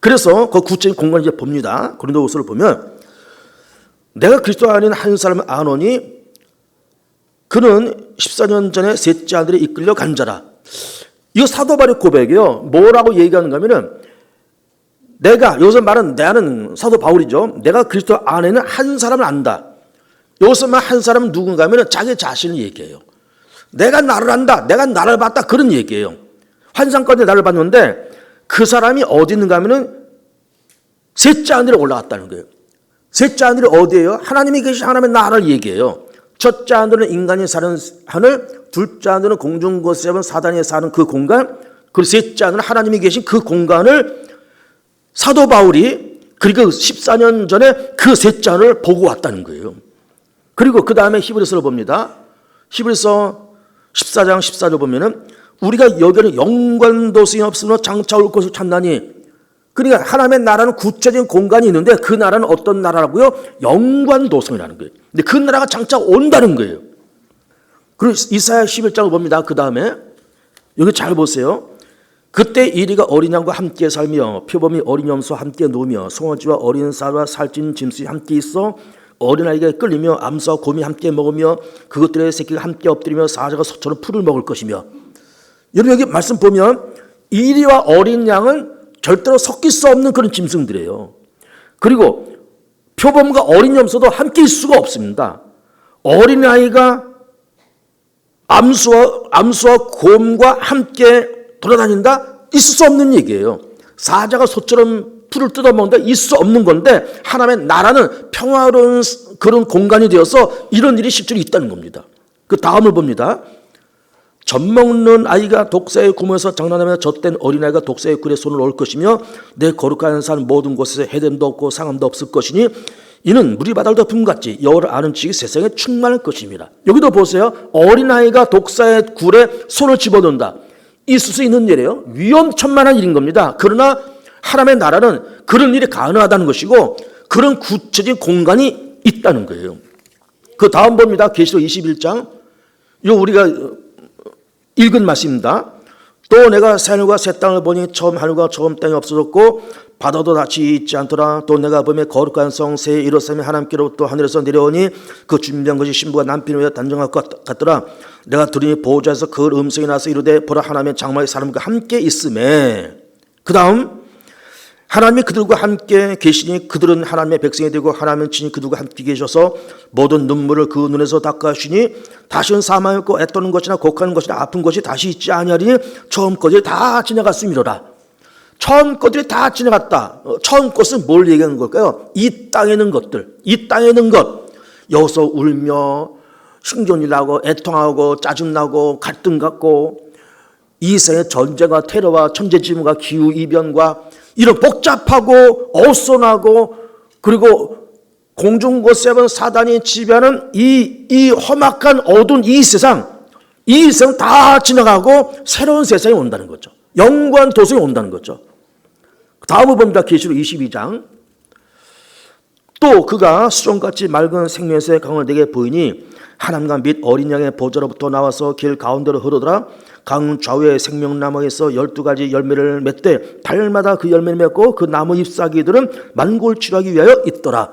Speaker 1: 그래서 그 구체적인 공간을 이제 봅니다. 고린도후서를 보면 내가 그리스도 안에 있는 한 사람을 아노니 그는 14년 전에 셋째 아들에 이끌려 간 자라. 이거 사도 바울의 고백이에요. 뭐라고 얘기하는가 하면은 내가 여기서 말은 나는 사도 바울이죠. 내가 그리스도 안에는 한 사람을 안다. 여기서 말 한 사람은 누군가 하면은 자기 자신을 얘기해요. 내가 나를 안다. 내가 나를 봤다. 그런 얘기예요. 환상 가운데 나를 봤는데 그 사람이 어디 있는가 하면은 셋째 하늘에 올라갔다는 거예요. 셋째 하늘이 어디예요? 하나님이 계신 하나님의 나라를 얘기해요. 첫째 하늘은 인간이 사는 하늘, 둘째 하늘은 공중 곳에 사단이 사는 그 공간, 그리고 셋째 하늘은 하나님이 계신 그 공간을 사도 바울이 그리고 14년 전에 그 셋째 하늘을 보고 왔다는 거예요. 그리고 그 다음에 히브리서를 봅니다. 히브리서 14장 14절 보면은 우리가 여기는 영관도성이 없으므로 장차 올 것을 찾나니 그러니까 하나님의 나라는 구체적인 공간이 있는데 그 나라는 어떤 나라라고요? 영관도성이라는 거예요. 근데 그 나라가 장차 온다는 거예요. 그리고 이사야 11장을 봅니다. 그 다음에 여기 잘 보세요. 그때 이리가 어린 양과 함께 살며 표범이 어린 염소와 함께 노며 송아지와 어린 쌀과 살찐 짐승이 함께 있어 어린아이가 끌리며 암소와 곰이 함께 먹으며 그것들의 새끼가 함께 엎드리며 사자가 소처럼 풀을 먹을 것이며 여러분 여기 말씀 보면 이리와 어린 양은 절대로 섞일 수 없는 그런 짐승들이에요. 그리고 표범과 어린 염소도 함께 있을 수가 없습니다. 어린아이가 암수와 곰과 함께 돌아다닌다? 있을 수 없는 얘기예요. 사자가 소처럼 풀을 뜯어먹는다? 있을 수 없는 건데 하나님의 나라는 평화로운 그런 공간이 되어서 이런 일이 실제로 있다는 겁니다. 그 다음을 봅니다. 젖먹는 아이가 독사의 구멍에서 장난하며 젖된 어린아이가 독사의 굴에 손을 넣을 것이며 내 거룩한 산 모든 곳에서 해됨도 없고 상함도 없을 것이니 이는 물이 바다를 덮음 같이 여호와를 아는 지식이 세상에 충만할 것입니다. 여기도 보세요. 어린아이가 독사의 굴에 손을 집어넣는다. 있을 수 있는 일이에요. 위험천만한 일인 겁니다. 그러나 하나님의 나라는 그런 일이 가능하다는 것이고 그런 구체적인 공간이 있다는 거예요. 그 다음 봅니다. 계시록 21장. 이거 우리가 읽은 말씀입니다. 또 내가 새 하늘과 새 땅을 보니 처음 하늘과 처음 땅이 없어졌고 바다도 다시 있지 않더라. 또 내가 보며 거룩한 성 새 예루살렘이 하나님께로부터 하늘에서 내려오니 그 준비한 것이 신부가 남편을 위해 단정할 것 같더라. 내가 들으니 보호자에서 그 음성이 나서 이르되 보라 하나님의 장막의 사람과 함께 있음에. 그 다음 하나님이 그들과 함께 계시니 그들은 하나님의 백성이 되고 하나님은 친히 그들과 함께 계셔서 모든 눈물을 그 눈에서 닦아주시니 다시는 사망이 없고 애떠는 것이나 곡하는 것이나 아픈 것이 다시 있지 아니하리니 처음 것들이 다 지나갔음이로라. 처음 것들이 다 지나갔다. 처음 것은 뭘 얘기하는 걸까요? 이 땅에 있는 것들, 이 땅에 있는 것. 여기서 울며 흉전이 나고 애통하고 짜증나고 갈등 갖고 이 세상의 전쟁과 테러와 천재지변과 기후이변과 이런 복잡하고 어수선하고 그리고 공중고세번 사단이 지배하는 이 험악한 어두운 이 세상 다 지나가고 새로운 세상이 온다는 거죠. 영광 도성이 온다는 거죠. 다음을 봅니다. 계시록 22장. 또 그가 수정같이 맑은 생명수의 강을 내게 보이니 하나님과 및 어린 양의 보좌로부터 나와서 길 가운데로 흐르더라. 강 좌우에 생명나무에서 12가지 열매를 맺되 달마다 그 열매를 맺고 그 나무 잎사귀들은 만골 치료하기 위하여 있더라.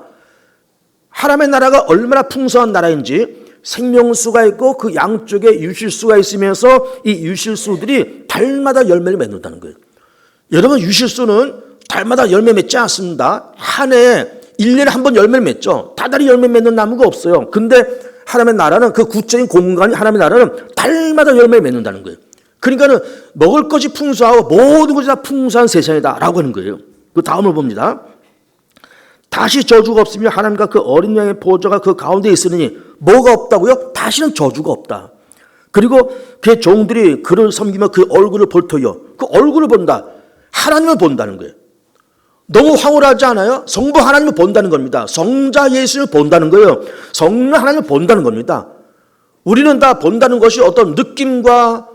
Speaker 1: 하나님의 나라가 얼마나 풍성한 나라인지 생명수가 있고 그 양쪽에 유실수가 있으면서 이 유실수들이 달마다 열매를 맺는다는 거예요. 여러분 유실수는 달마다 열매 맺지 않습니다. 한 해에 1년에 한 번 열매를 맺죠. 다달이 열매 맺는 나무가 없어요. 근데 하나님의 나라는 그 구체적인 공간이 하나님의 나라는 달마다 열매를 맺는다는 거예요. 그러니까는 먹을 것이 풍성하고 모든 것이 다 풍성한 세상이다라고 하는 거예요. 그 다음을 봅니다. 다시 저주가 없으며 하나님과 그 어린 양의 보좌가 그 가운데 있으니 뭐가 없다고요? 다시는 저주가 없다. 그리고 그 종들이 그를 섬기며 그 얼굴을 볼 터요. 그 얼굴을 본다. 하나님을 본다는 거예요. 너무 황홀하지 않아요? 성부 하나님을 본다는 겁니다. 성자 예수를 본다는 거예요. 성령 하나님을 본다는 겁니다. 우리는 다 본다는 것이 어떤 느낌과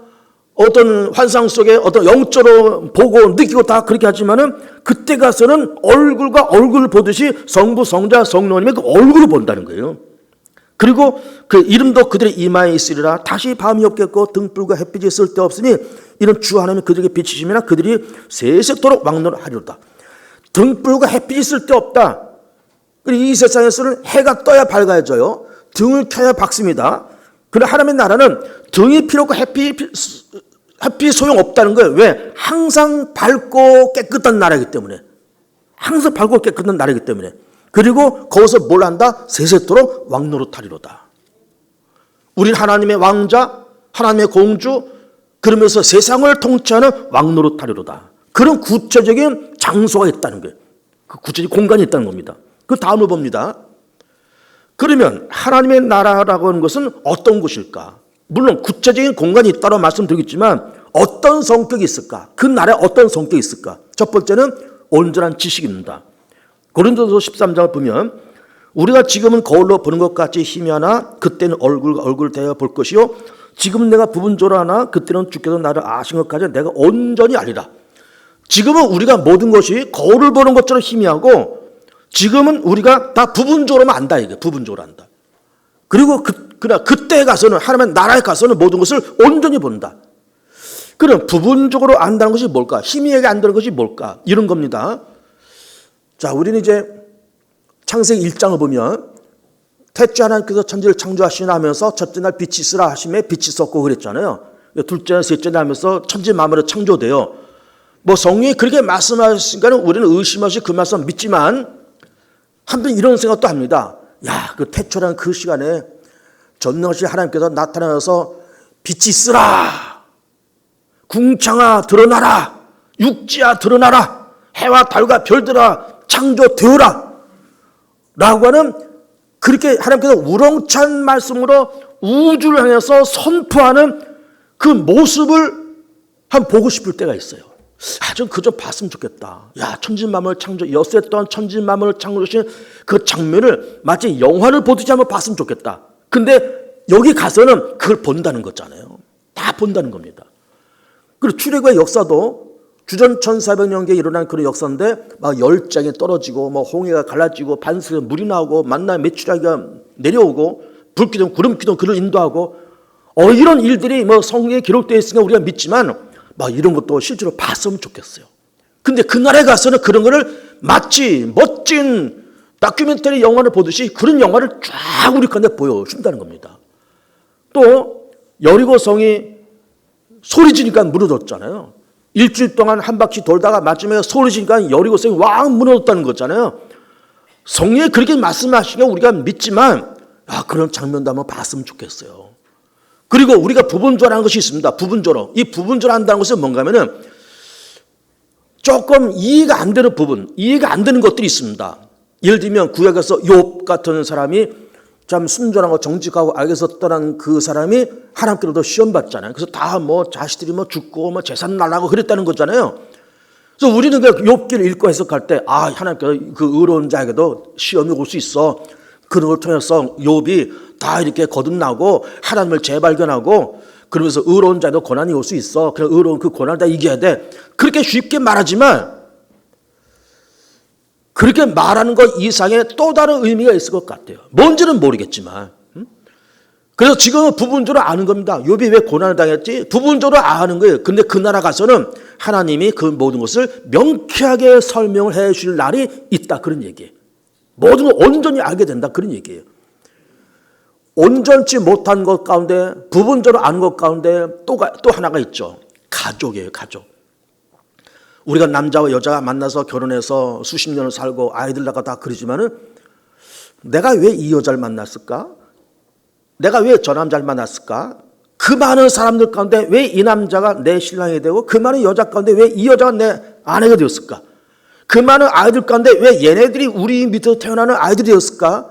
Speaker 1: 어떤 환상 속에 어떤 영적으로 보고 느끼고 다 그렇게 하지만은 그때 가서는 얼굴과 얼굴을 보듯이 성부, 성자, 성령님의 그 얼굴을 본다는 거예요. 그리고 그 이름도 그들의 이마에 있으리라. 다시 밤이 없겠고 등불과 햇빛이 쓸데없으니 이는 주 하나님이 그들에게 비치심이나 그들이 세세토록 왕노하리로다. 등불과 햇빛이 쓸데없다. 그리고 이 세상에서는 해가 떠야 밝아져요. 등을 켜야 밝습니다. 그러나 하나님의 나라는 등이 필요 없고 햇빛이 소용없다는 거예요. 왜? 항상 밝고 깨끗한 나라이기 때문에. 항상 밝고 깨끗한 나라이기 때문에. 그리고 거기서 뭘 한다? 세세토록 왕노릇하리로다. 우린 하나님의 왕자, 하나님의 공주, 그러면서 세상을 통치하는 왕노릇하리로다. 그런 구체적인 장소가 있다는 거예요. 그 구체적인 공간이 있다는 겁니다. 그 다음을 봅니다. 그러면 하나님의 나라라고 하는 것은 어떤 곳일까? 물론 구체적인 공간이 있다고 말씀드리겠지만 어떤 성격이 있을까? 그 나라에 어떤 성격이 있을까? 첫 번째는 온전한 지식입니다. 고린도서 13장을 보면 우리가 지금은 거울로 보는 것 같이 희미하나 그때는 얼굴과 얼굴을 대하여 볼 것이요 지금은 내가 부분적으로 하나 그때는 주께서 나를 아신 것까지 내가 온전히 알리라. 지금은 우리가 모든 것이 거울을 보는 것처럼 희미하고 지금은 우리가 다 부분적으로만 안다 이게 부분적으로 안다. 그리고 그러나 그때에 가서는 하나님의 나라에 가서는 모든 것을 온전히 본다. 그럼 부분적으로 안다는 것이 뭘까? 희미하게 안다는 것이 뭘까? 이런 겁니다. 자, 우리는 이제 창세기 1장을 보면 태초에 하나님께서 천지를 창조하시나 하면서 첫째 날 빛이 있으라 하심에 빛이 있었고 그랬잖아요. 둘째 날 셋째 날 하면서 천지 만물이 창조돼요. 뭐 성령이 그렇게 말씀하시니까 우리는 의심 없이 그 말씀 믿지만 한편 이런 생각도 합니다. 야, 그 태초라는 그 시간에 전능하신 하나님께서 나타나서 빛이 있으라, 궁창아 드러나라, 육지야 드러나라, 해와 달과 별들아 창조되어라 라고 하는 그렇게 하나님께서 우렁찬 말씀으로 우주를 향해서 선포하는 그 모습을 한 보고 싶을 때가 있어요. 전 그저 봤으면 좋겠다. 천지만물 창조, 엿새 동안 천지만물을 창조하신 그 장면을 마치 영화를 보듯이 한번 봤으면 좋겠다. 근데 여기 가서는 그걸 본다는 거잖아요. 다 본다는 겁니다. 그리고 출애굽의 역사도 주전 1400년경에 일어난 그런 역사인데 막 열장이 떨어지고 뭐 홍해가 갈라지고 반석에 물이 나오고 만나 메추라기가 내려오고 불기둥 구름기둥 그를 인도하고 이런 일들이 뭐 성경에 기록되어 있으니까 우리가 믿지만 막 이런 것도 실제로 봤으면 좋겠어요. 근데 그날에 가서는 그런 거를 마치 멋진 다큐멘터리 영화를 보듯이 그런 영화를 쫙 우리 가운데 보여준다는 겁니다. 또 여리고성이 소리 지니까 무너졌잖아요. 일주일 동안 한 바퀴 돌다가 마지막에 소리 지니까 여리고성이 왕 무너졌다는 거잖아요. 성경에 그렇게 말씀하시니까 우리가 믿지만 그런 장면도 한번 봤으면 좋겠어요. 그리고 우리가 부분조라는 것이 있습니다. 부분조로. 이 부분조로 한다는 것은 뭔가 하면은 조금 이해가 안 되는 부분, 이해가 안 되는 것들이 있습니다. 예를 들면 구약에서 욥 같은 사람이 참 순전하고 정직하고 알게서 떠난 그 사람이 하나님께로도 시험 받잖아요. 그래서 다 뭐 자식들이 뭐 죽고 뭐 재산 날라고 그랬다는 거잖아요. 그래서 우리는 그 욥기를 읽고 해석할 때 하나님께서 그 의로운 자에게도 시험이 올 수 있어. 그런 걸 통해서 욥이 다 이렇게 거듭나고 하나님을 재발견하고 그러면서 의로운 자에도 고난이 올 수 있어. 그래서 의로운 그 고난을 다 이겨야 돼. 그렇게 쉽게 말하지만 그렇게 말하는 것 이상의 또 다른 의미가 있을 것 같아요. 뭔지는 모르겠지만. 그래서 지금은 부분적으로 아는 겁니다. 욥이 왜 고난을 당했지? 부분적으로 아는 거예요. 근데 그 나라 가서는 하나님이 그 모든 것을 명쾌하게 설명을 해 주실 날이 있다. 그런 얘기예요. 모든 걸 온전히 알게 된다. 그런 얘기예요. 온전치 못한 것 가운데 부분적으로 아는 것 가운데 또 하나가 있죠. 가족이에요. 가족. 우리가 남자와 여자가 만나서 결혼해서 수십 년을 살고 아이들 낳고 다 그러지만은 내가 왜 이 여자를 만났을까? 내가 왜 저 남자를 만났을까? 그 많은 사람들 가운데 왜 이 남자가 내 신랑이 되고 그 많은 여자 가운데 왜 이 여자가 내 아내가 되었을까? 그 많은 아이들 가운데 왜 얘네들이 우리 밑에서 태어나는 아이들이 되었을까?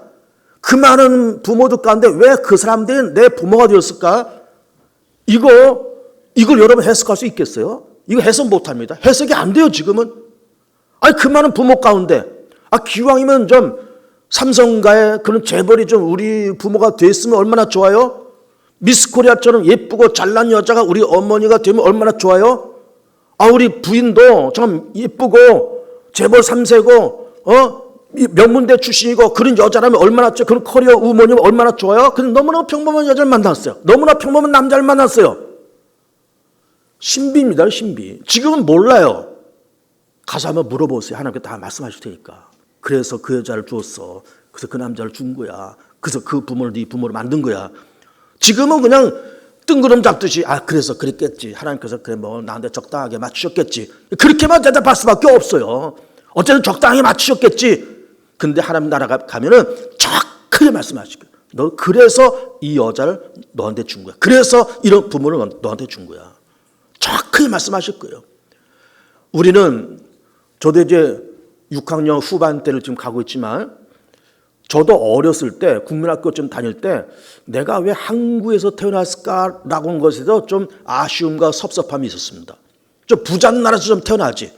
Speaker 1: 그 많은 부모들 가운데 왜 그 사람들이 내 부모가 되었을까? 이걸 여러분 해석할 수 있겠어요? 이거 해석 못합니다. 해석이 안 돼요, 지금은. 그 많은 부모 가운데. 기왕이면 좀 삼성가의 그런 재벌이 좀 우리 부모가 됐으면 얼마나 좋아요? 미스 코리아처럼 예쁘고 잘난 여자가 우리 어머니가 되면 얼마나 좋아요? 우리 부인도 좀 예쁘고 재벌 3세고, 명문대 출신이고 그런 여자라면 얼마나 좋아요? 그런 커리어 우먼이면 얼마나 좋아요? 근데 너무나 평범한 여자를 만났어요. 너무나 평범한 남자를 만났어요. 신비입니다, 신비. 지금은 몰라요. 가서 한번 물어보세요. 하나님께 다 말씀하실 테니까. 그래서 그 여자를 주었어. 그래서 그 남자를 준 거야. 그래서 그 부모를 네 부모로 만든 거야. 지금은 그냥 뜬구름 잡듯이 그래서 그랬겠지. 하나님께서 그래 뭐 나한테 적당하게 맞추셨겠지. 그렇게만 대답할 수밖에 없어요. 어쨌든 적당하게 맞추셨겠지. 근데 하나님 나라가 가면은 정확하게 말씀하실 거예요. 너 그래서 이 여자를 너한테 준 거야. 그래서 이런 부모를 너한테 준 거야. 정확하게 말씀하실 거예요. 우리는 저도 이제 6학년 후반 때를 지금 가고 있지만 저도 어렸을 때 국민학교 좀 다닐 때 내가 왜 항구에서 태어났을까라고 하는 것에서 좀 아쉬움과 섭섭함이 있었습니다. 좀 부자는 나라에서 좀 태어나지.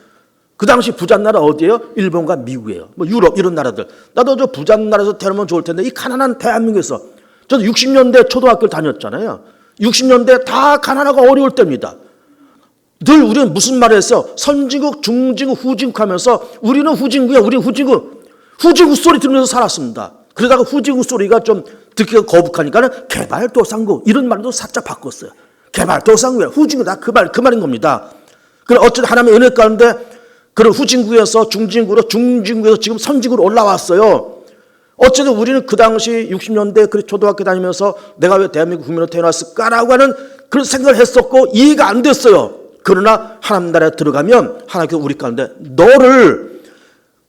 Speaker 1: 그 당시 부자는 나라 어디예요? 일본과 미국이에요. 뭐 유럽 이런 나라들. 나도 저 부자는 나라에서 태어나면 좋을 텐데 이 가난한 대한민국에서 저도 60년대 초등학교를 다녔잖아요. 60년대 다 가난하고 어려울 때입니다. 늘 우리는 무슨 말을 했어? 선진국, 중진국, 후진국 하면서 우리는 후진국이야. 우리는 후진국. 후진국 소리 들으면서 살았습니다. 그러다가 후진국 소리가 좀 듣기가 거북하니까는 개발도상국 이런 말도 살짝 바꿨어요. 개발도상국이야. 후진국이다. 그 말인 겁니다. 그럼 어쨌든 하나님의 은혜 가운데 그런 후진국에서 중진국으로 중진국에서 지금 선진국으로 올라왔어요. 어쨌든 우리는 그 당시 60년대 그 초등학교 다니면서 내가 왜 대한민국 국민으로 태어났을까라고 하는 그런 생각을 했었고 이해가 안 됐어요. 그러나 하나님 나라에 들어가면 하나님께서 우리 가운데 너를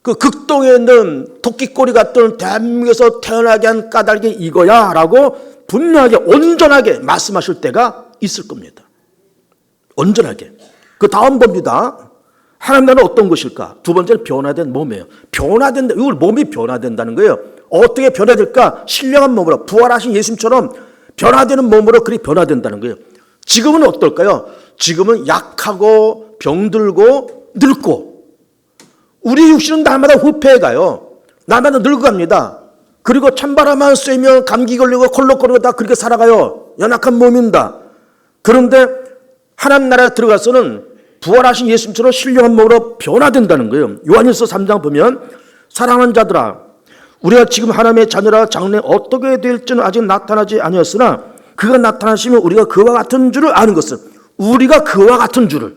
Speaker 1: 그 극동에 있는 토끼꼬리 같은 대한민국에서 태어나게 한 까닭이 이거야 라고 분명하게 온전하게 말씀하실 때가 있을 겁니다. 온전하게. 그 다음 봅니다. 하나님 나라는 어떤 것일까? 두 번째는 변화된 몸이에요. 변화된다. 이걸 몸이 변화된다는 거예요. 어떻게 변화될까? 신령한 몸으로 부활하신 예수님처럼 변화되는 몸으로 그리 변화된다는 거예요. 지금은 어떨까요? 지금은 약하고 병들고 늙고 우리 육신은 날마다 후패해가요. 날마다 늙어갑니다. 그리고 찬바람만 쐬면 감기 걸리고 콜록거리고 다 그렇게 살아가요. 연약한 몸입니다. 그런데 하나님 나라에 들어가서는 부활하신 예수님처럼 신령한 몸으로 변화된다는 거예요. 요한일서 3장 보면 사랑하는 자들아 우리가 지금 하나님의 자녀라 장래 어떻게 될지는 아직 나타나지 아니었으나 그가 나타나시면 우리가 그와 같은 줄을 아는 것은 우리가 그와 같은 줄을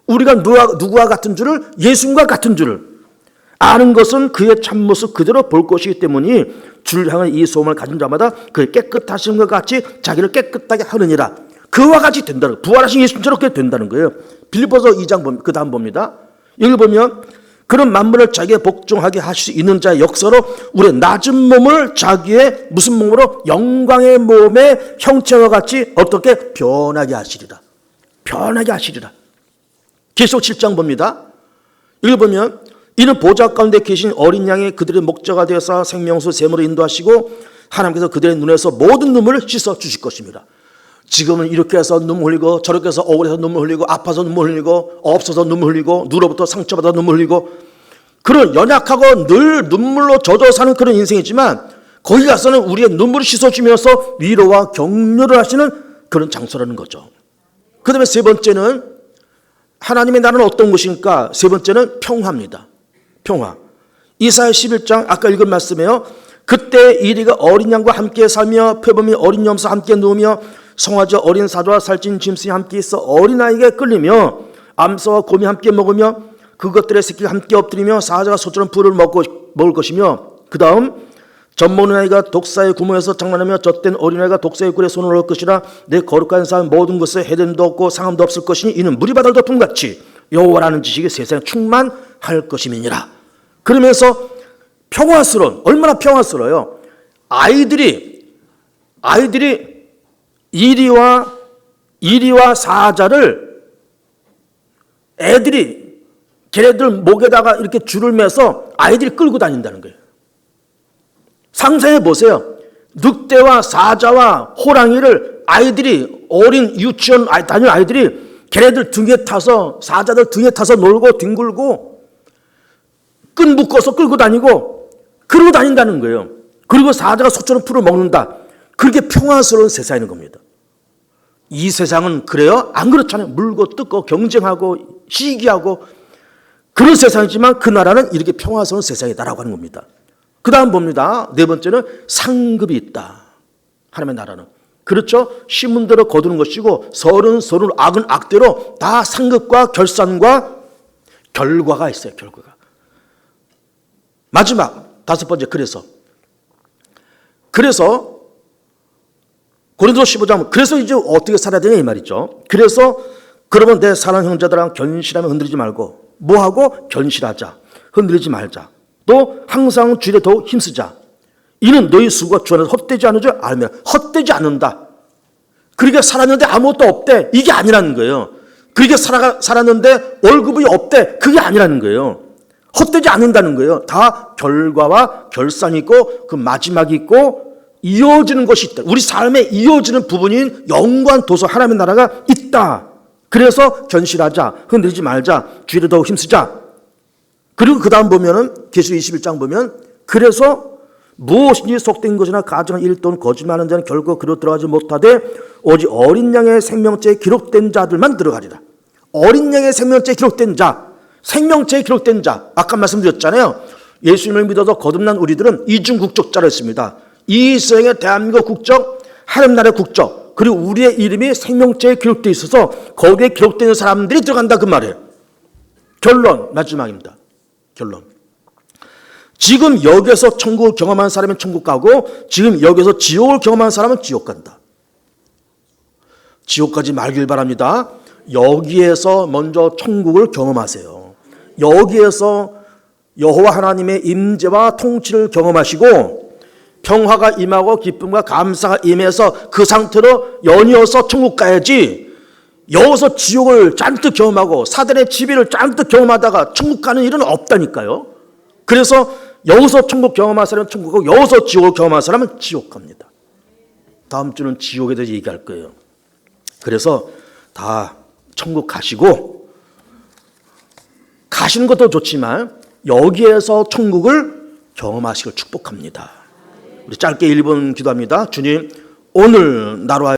Speaker 1: 우리가 누구와 같은 줄을 예수님과 같은 줄을 아는 것은 그의 참모습 그대로 볼 것이기 때문에 주를 향한 이 소망을 가진 자마다 그의 깨끗하신 것 같이 자기를 깨끗하게 하느니라. 그와 같이 된다는 거예요. 부활하신 예수님처럼 그렇게 된다는 거예요. 빌립보서 2장 그 다음 봅니다. 여기 보면 그런 만물을 자기의 복종하게 하실 수 있는 자의 역사로 우리의 낮은 몸을 자기의 무슨 몸으로 영광의 몸의 형체와 같이 어떻게 변하게 하시리라. 변하게 하시리라. 계시록 7장 봅니다. 여기 보면 이는 보좌 가운데 계신 어린 양이 그들의 목자가 되어서 생명수 샘으로 인도하시고 하나님께서 그들의 눈에서 모든 눈물을 씻어 주실 것입니다. 지금은 이렇게 해서 눈물 흘리고 저렇게 해서 억울해서 눈물 흘리고 아파서 눈물 흘리고 없어서 눈물 흘리고 누로부터 상처받아 눈물 흘리고 그런 연약하고 늘 눈물로 젖어 사는 그런 인생이지만 거기 가서는 우리의 눈물을 씻어주면서 위로와 격려를 하시는 그런 장소라는 거죠. 그 다음에 세 번째는 하나님의 나라는 어떤 것입니까? 세 번째는 평화입니다. 평화. 이사야 11장 아까 읽은 말씀이에요. 그때 이리가 어린 양과 함께 살며 표범이 어린 염소 함께 누우며 송아지 어린 사자와 살찐 짐승이 함께 있어 어린아이에게 끌리며 암소와 곰이 함께 먹으며 그것들의 새끼가 함께 엎드리며 사자가 소처럼 풀을 먹을 것이며 그 다음 젖먹는 아이가 독사의 구멍에서 장난하며 젖된 어린아이가 독사의 꿀에 손을 넣을 것이라 내 거룩한 삶 모든 것에 해됨도 없고 상함도 없을 것이니 이는 물이 바다를 덮음같이 여호와라는 지식이 세상에 충만할 것임이니라. 그러면서 평화스러운 얼마나 평화스러워요. 아이들이 이리와 사자를 애들이 걔네들 목에다가 이렇게 줄을 매서 아이들이 끌고 다닌다는 거예요. 상상해 보세요. 늑대와 사자와 호랑이를 아이들이 어린 유치원 다니는 아이들이 걔네들 등에 타서 사자들 등에 타서 놀고 뒹굴고 끈 묶어서 끌고 다니고 그러고 다닌다는 거예요. 그리고 사자가 소처럼 풀을 먹는다. 그렇게 평화스러운 세상인 겁니다. 이 세상은 그래요? 안 그렇잖아요. 물고 뜯고 경쟁하고 시기하고 그런 세상이지만 그 나라는 이렇게 평화스러운 세상이다라고 하는 겁니다. 그 다음 봅니다. 네 번째는 상급이 있다. 하나님의 나라는. 그렇죠? 신문대로 거두는 것이고 설은 악은 악대로 다 상급과 결산과 결과가 있어요. 결과가. 마지막 다섯 번째 그래서 고린도서 15장 그래서 이제 어떻게 살아야 되냐 이 말이죠. 그래서 그러면 내 사랑하는 형제들랑 견실하면 흔들리지 말고 뭐하고 견실하자. 흔들리지 말자. 또 항상 주일에 더욱 힘쓰자. 이는 너희 수고가 주 안에서 헛되지 않은 줄 알며 헛되지 않는다. 그렇게 살았는데 아무것도 없대. 이게 아니라는 거예요. 그렇게 살았는데 월급이 없대. 그게 아니라는 거예요. 헛되지 않는다는 거예요. 다 결과와 결산이 있고 그 마지막이 있고 이어지는 것이 있다. 우리 삶에 이어지는 부분인 영광 도서 하나님의 나라가 있다. 그래서 견실하자. 흔들리지 말자. 주일에 더욱 힘쓰자. 그리고 그 다음 보면은 계시록 21장 보면 그래서 무엇인지 속된 것이나 가증한 일 또는 거짓말하는 자는 결코 그로 들어가지 못하되 오직 어린 양의 생명체에 기록된 자들만 들어가리라. 어린 양의 생명체에 기록된 자, 생명체에 기록된 자. 아까 말씀드렸잖아요. 예수님을 믿어서 거듭난 우리들은 이중 국적자로 했습니다. 이 세상의 대한민국 국적, 하나님 나라의 국적, 그리고 우리의 이름이 생명체에 기록되어 있어서 거기에 기록되는 사람들이 들어간다 그 말이에요. 결론 마지막입니다. 결론. 지금 여기서 천국을 경험한 사람은 천국 가고 지금 여기서 지옥을 경험한 사람은 지옥 간다. 지옥 가지 말길 바랍니다. 여기에서 먼저 천국을 경험하세요. 여기에서 여호와 하나님의 임재와 통치를 경험하시고 평화가 임하고 기쁨과 감사가 임해서 그 상태로 연이어서 천국 가야지 여기서 지옥을 잔뜩 경험하고 사단의 지배를 잔뜩 경험하다가 천국 가는 일은 없다니까요. 그래서 여기서 천국 경험한 사람은 천국 가고 여기서 지옥을 경험한 사람은 지옥 갑니다. 다음 주는 지옥에 대해서 얘기할 거예요. 그래서 다 천국 가시고, 가시는 것도 좋지만 여기에서 천국을 경험하시길 축복합니다. 우리 짧게 1분 기도합니다. 주님, 오늘 나로